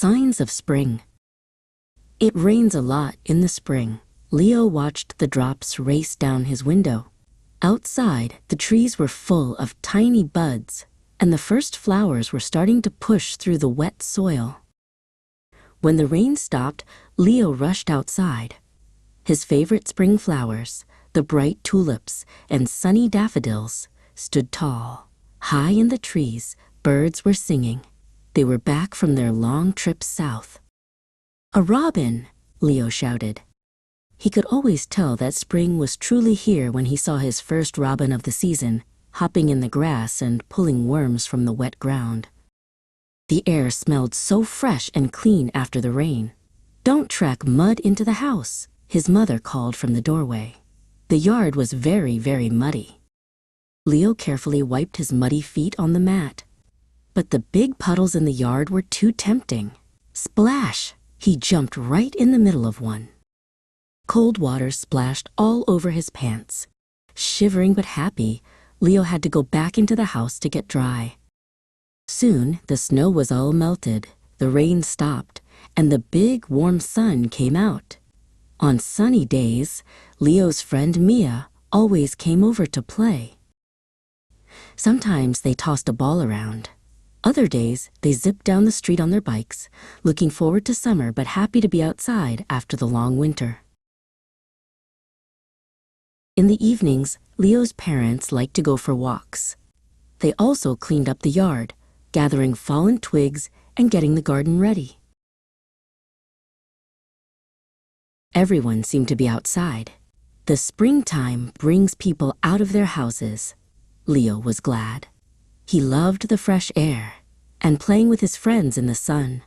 Signs of spring. It rains a lot in the spring. Leo watched the drops race down his window. Outside, the trees were full of tiny buds, and the first flowers were starting to push through the wet soil. When the rain stopped, Leo rushed outside. His favorite spring flowers, the bright tulips and sunny daffodils, stood tall. High in the trees, birds were singing. They were back from their long trip south. "A robin!" Leo shouted. He could always tell that spring was truly here when he saw his first robin of the season, hopping in the grass and pulling worms from the wet ground. The air smelled so fresh and clean after the rain. "Don't track mud into the house," his mother called from the doorway. The yard was very, very muddy. Leo carefully wiped his muddy feet on the mat. But the big puddles in the yard were too tempting. Splash! He jumped right in the middle of one. Cold water splashed all over his pants. Shivering but happy, Leo had to go back into the house to get dry. Soon, the snow was all melted, the rain stopped, and the big, warm sun came out. On sunny days, Leo's friend Mia always came over to play. Sometimes they tossed a ball around. Other days, they zipped down the street on their bikes, looking forward to summer but happy to be outside after the long winter. In the evenings, Leo's parents liked to go for walks. They also cleaned up the yard, gathering fallen twigs and getting the garden ready. Everyone seemed to be outside. The springtime brings people out of their houses. Leo was glad. He loved the fresh air and playing with his friends in the sun.